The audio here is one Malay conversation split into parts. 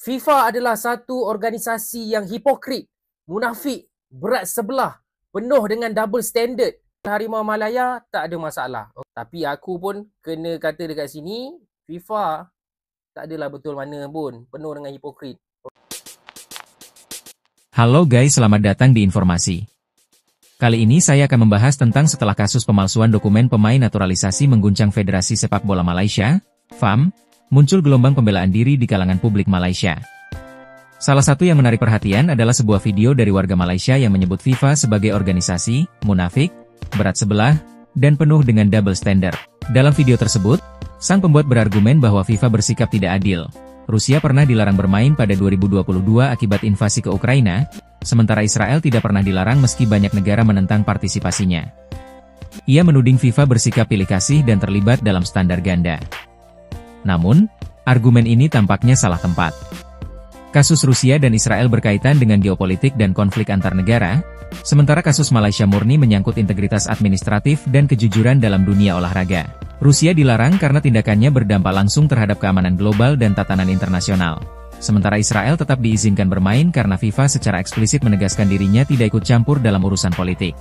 FIFA adalah satu organisasi yang hipokrit, munafik, berat sebelah, penuh dengan double standard. Harimau Malaya tak ada masalah. Tapi aku pun kena kata dekat sini, FIFA tak adalah betul mana pun, penuh dengan hipokrit. Halo guys, selamat datang di informasi. Kali ini saya akan membahas tentang setelah kasus pemalsuan dokumen pemain naturalisasi mengguncang Federasi Sepak Bola Malaysia, FAM, muncul gelombang pembelaan diri di kalangan publik Malaysia. Salah satu yang menarik perhatian adalah sebuah video dari warga Malaysia yang menyebut FIFA sebagai organisasi, munafik, berat sebelah, dan penuh dengan double standard. Dalam video tersebut, sang pembuat berargumen bahwa FIFA bersikap tidak adil. Rusia pernah dilarang bermain pada 2022 akibat invasi ke Ukraina, sementara Israel tidak pernah dilarang meski banyak negara menentang partisipasinya. Ia menuding FIFA bersikap pilih kasih dan terlibat dalam standar ganda. Namun, argumen ini tampaknya salah tempat. Kasus Rusia dan Israel berkaitan dengan geopolitik dan konflik antar negara, sementara kasus Malaysia murni menyangkut integritas administratif dan kejujuran dalam dunia olahraga. Rusia dilarang karena tindakannya berdampak langsung terhadap keamanan global dan tatanan internasional. Sementara Israel tetap diizinkan bermain karena FIFA secara eksplisit menegaskan dirinya tidak ikut campur dalam urusan politik.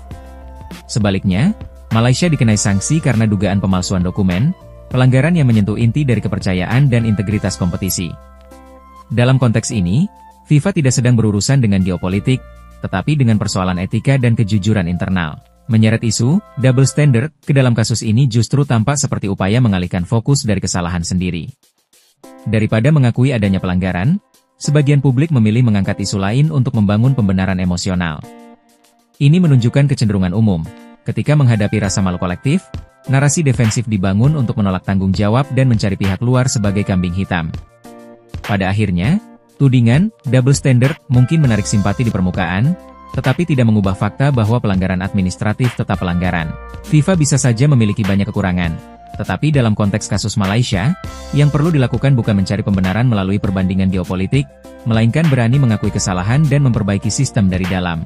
Sebaliknya, Malaysia dikenai sanksi karena dugaan pemalsuan dokumen, pelanggaran yang menyentuh inti dari kepercayaan dan integritas kompetisi. Dalam konteks ini, FIFA tidak sedang berurusan dengan geopolitik, tetapi dengan persoalan etika dan kejujuran internal. Menyeret isu double standard ke dalam kasus ini justru tampak seperti upaya mengalihkan fokus dari kesalahan sendiri. Daripada mengakui adanya pelanggaran, sebagian publik memilih mengangkat isu lain untuk membangun pembenaran emosional. Ini menunjukkan kecenderungan umum. Ketika menghadapi rasa malu kolektif, narasi defensif dibangun untuk menolak tanggung jawab dan mencari pihak luar sebagai kambing hitam. Pada akhirnya, tudingan double standard mungkin menarik simpati di permukaan, tetapi tidak mengubah fakta bahwa pelanggaran administratif tetap pelanggaran. FIFA bisa saja memiliki banyak kekurangan, tetapi dalam konteks kasus Malaysia, yang perlu dilakukan bukan mencari pembenaran melalui perbandingan geopolitik, melainkan berani mengakui kesalahan dan memperbaiki sistem dari dalam.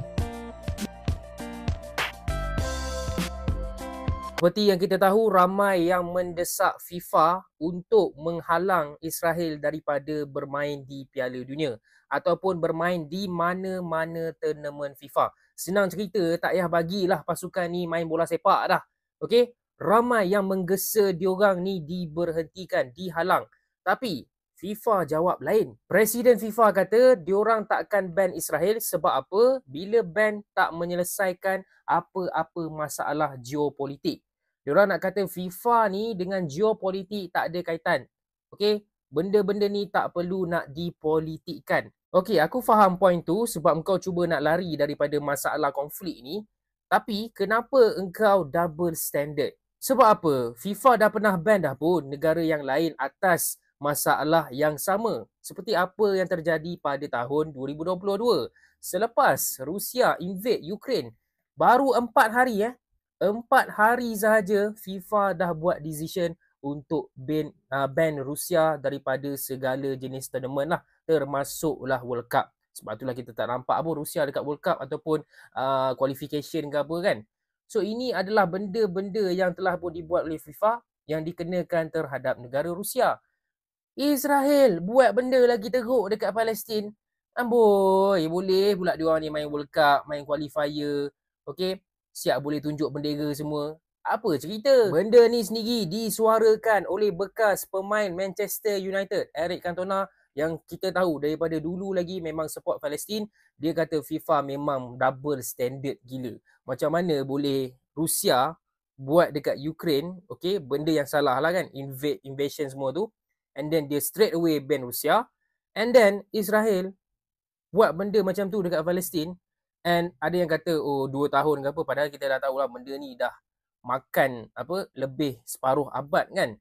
Seperti yang kita tahu, ramai yang mendesak FIFA untuk menghalang Israel daripada bermain di Piala Dunia ataupun bermain di mana-mana tournament FIFA. Senang cerita, tak payah bagilah pasukan ni main bola sepak dah. Okey? Ramai yang menggesa diorang ni diberhentikan, dihalang. Tapi FIFA jawab lain. Presiden FIFA kata diorang takkan ban Israel sebab apa? Bila ban tak menyelesaikan apa-apa masalah geopolitik. Diorang nak kata FIFA ni dengan geopolitik tak ada kaitan. Okey? Benda-benda ni tak perlu nak dipolitikkan. Okey, aku faham poin tu sebab engkau cuba nak lari daripada masalah konflik ni. Tapi kenapa engkau double standard? Sebab apa? FIFA dah pernah ban dah pun negara yang lain atas masalah yang sama. Seperti apa yang terjadi pada tahun 2022. Selepas Rusia invade Ukraine. Baru 4 hari 4 hari sahaja FIFA dah buat decision untuk ban Rusia daripada segala jenis tournament lah, termasuklah World Cup. Sebab itulah kita tak nampak pun Rusia dekat World Cup ataupun qualification ke apa kan. So ini adalah benda-benda yang telah pun dibuat oleh FIFA yang dikenakan terhadap negara Rusia. Israel buat benda lagi teruk dekat Palestin. Amboi, boleh pula diorang ni main World Cup, main qualifier. Okey, siap boleh tunjuk bendera semua. Apa cerita? Benda ni sendiri disuarakan oleh bekas pemain Manchester United, Eric Cantona, yang kita tahu daripada dulu lagi memang support Palestin. Dia kata FIFA memang double standard gila. Macam mana boleh Rusia buat dekat Ukraine, okey, benda yang salah lah kan, invasion semua tu. And then dia straight away ban Rusia. And then Israel buat benda macam tu dekat Palestin. And ada yang kata, oh 2 tahun ke apa. Padahal kita dah tahu lah benda ni dah makan apa lebih separuh abad kan.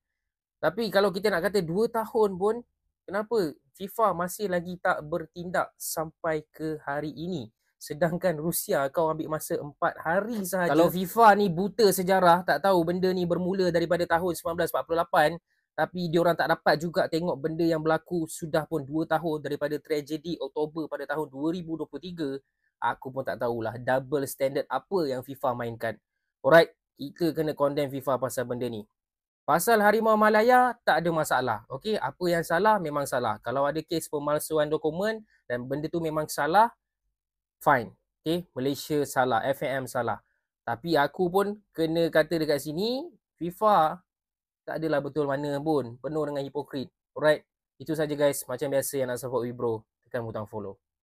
Tapi kalau kita nak kata 2 tahun pun, kenapa FIFA masih lagi tak bertindak sampai ke hari ini? Sedangkan Rusia kau ambil masa 4 hari sahaja. Kalau FIFA ni buta sejarah, tak tahu benda ni bermula daripada tahun 1948, tapi diorang tak dapat juga tengok benda yang berlaku sudah pun 2 tahun daripada tragedi Oktober pada tahun 2023. Aku pun tak tahulah double standard apa yang FIFA mainkan. Alright, kita kena condemn FIFA pasal benda ni. Pasal Harimau Malaya tak ada masalah. Okey, apa yang salah memang salah. Kalau ada kes pemalsuan dokumen dan benda tu memang salah, fine. Okey, Malaysia salah, FAM salah. Tapi aku pun kena kata dekat sini, FIFA tak adalah betul mana pun. Penuh dengan hipokrit. Alright, itu saja guys. Macam biasa yang nak support Wibro, tekan butang follow.